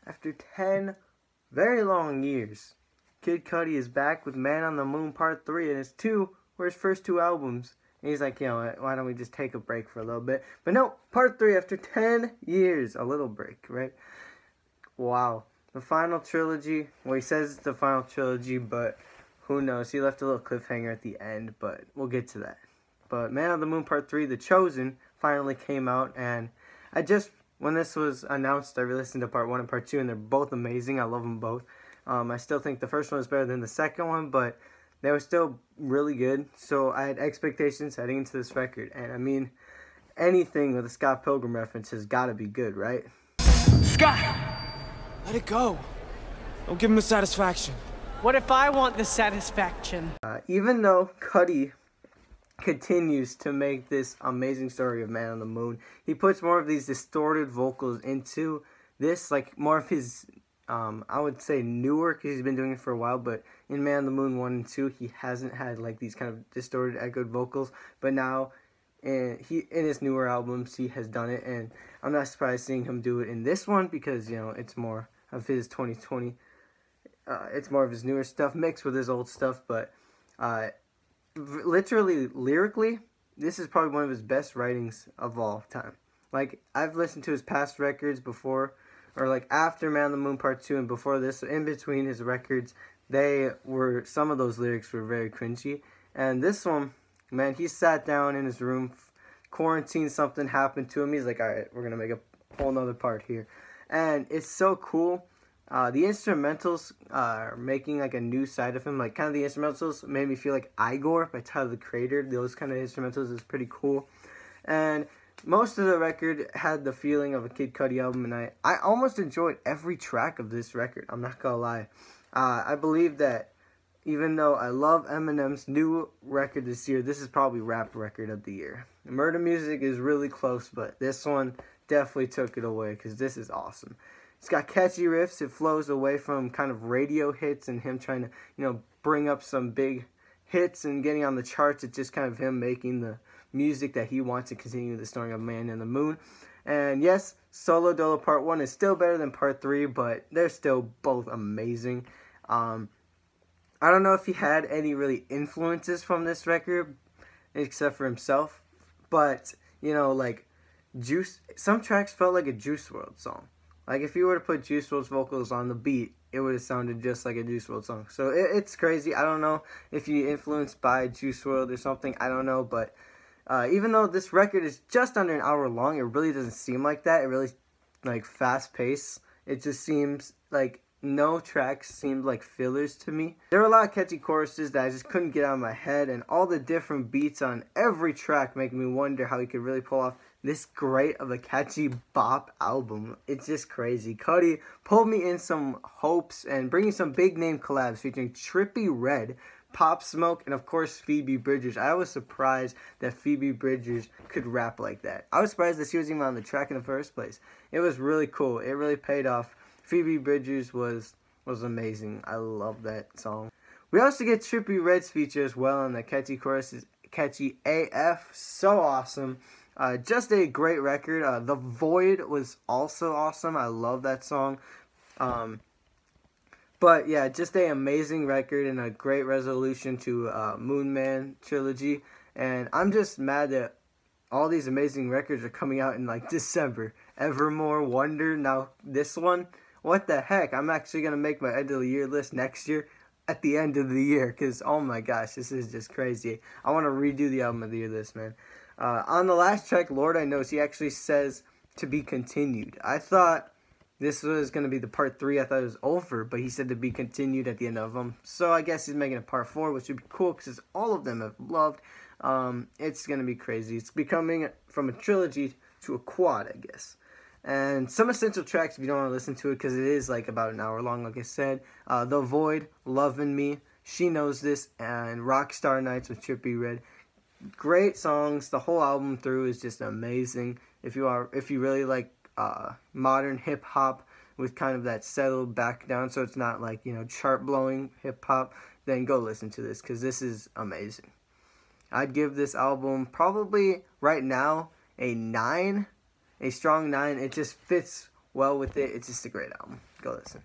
After 10 very long years, Kid Cudi is back with Man on the Moon Part 3, and it's his first two albums. And he's like, you know, why don't we just take a break for a little bit? But no, Part 3 after 10 years, a little break, right? Wow. The final trilogy, well, he says it's the final trilogy, but who knows? He left a little cliffhanger at the end, but we'll get to that. But Man on the Moon Part 3, The Chosen, finally came out, and when this was announced, I re-listened to Part 1 and Part 2, and they're both amazing. I love them both. I still think the first one is better than the second one, but they were still really good. So I had expectations heading into this record, and I mean, anything with a Scott Pilgrim reference has got to be good, right? Scott! Let it go. Don't give him the satisfaction. What if I want the satisfaction? Even though Cudi continues to make this amazing story of Man on the Moon, he puts more of these distorted vocals into this, like more of his, I would say newer, because he's been doing it for a while, but in Man on the Moon 1 and 2, he hasn't had like these kind of distorted, echoed vocals, but now in his newer albums, he has done it, and I'm not surprised seeing him do it in this one, because, you know, it's more of his 2020, it's more of his newer stuff mixed with his old stuff, but, literally, lyrically, this is probably one of his best writings of all time. Like, I've listened to his past records before, or like after Man on the Moon Part 2 and before this, in between his records, some of those lyrics were very cringy. And this one, man, he sat down in his room, quarantine, something happened to him. He's like, alright, we're going to make a whole nother part here. And it's so cool. The instrumentals are making like a new side of him. Like kind of the instrumentals made me feel like Igor by Tyler the Creator. Those kind of instrumentals is pretty cool. And most of the record had the feeling of a Kid Cudi album, and I almost enjoyed every track of this record. I'm not gonna lie. I believe that even though I love Eminem's new record this year, this is probably rap record of the year. Murder Music is really close, but this one definitely took it away because this is awesome. It's got catchy riffs. It flows away from kind of radio hits and him trying to, you know, bring up some big hits and getting on the charts. It's just kind of him making the music that he wants to continue the story of Man in the Moon. And yes, Solo Dolo Part 1 is still better than Part 3, but they're still both amazing. I don't know if he had any really influences from this record, except for himself. But, you know, like, some tracks felt like a Juice WRLD song. Like, if you were to put Juice WRLD's vocals on the beat, it would have sounded just like a Juice WRLD song. So, it's crazy. I don't know if you influenced by Juice WRLD or something. I don't know, but even though this record is just under an hour long, it really doesn't seem like that. It really, like, fast-paced. It just seems like no tracks seemed like fillers to me. There were a lot of catchy choruses that I just couldn't get out of my head, and all the different beats on every track make me wonder how he could really pull off this great of a catchy bop album. It's just crazy. Cudi pulled me in some hopes and bringing some big name collabs featuring Trippie Redd, Pop Smoke, and of course Phoebe Bridgers. I was surprised that Phoebe Bridgers could rap like that. I was surprised that she was even on the track in the first place. It was really cool. It really paid off. Phoebe Bridgers was amazing. I love that song. We also get Trippie Redd's feature as well, and the catchy chorus is catchy AF. So awesome. Just a great record. The Void was also awesome. I love that song. But yeah, just an amazing record and a great resolution to Moon Man trilogy. And I'm just mad that all these amazing records are coming out in like December. Evermore, Wonder, now this one. What the heck? I'm actually going to make my end of the year list next year at the end of the year. Because, oh my gosh, this is just crazy. I want to redo the album of the year list, man. On the last track, Lord I Knows, he actually says to be continued. I thought this was going to be the Part 3. I thought it was over, but he said to be continued at the end of them. So I guess he's making a Part 4, which would be cool because all of them have loved. It's going to be crazy. It's becoming from a trilogy to a quad, I guess. And some essential tracks if you don't want to listen to it because it is like about an hour long, like I said. The Void, Lovin' Me, She Knows This, and Rockstar Nights with Trippie Redd. Great songs. The whole album through is just amazing. If you really like modern hip hop with kind of that settled back down, so it's not like, you know, chart blowing hip hop, then go listen to this because this is amazing. I'd give this album probably right now a 9, a strong 9. It just fits well with it. It's just a great album. Go listen.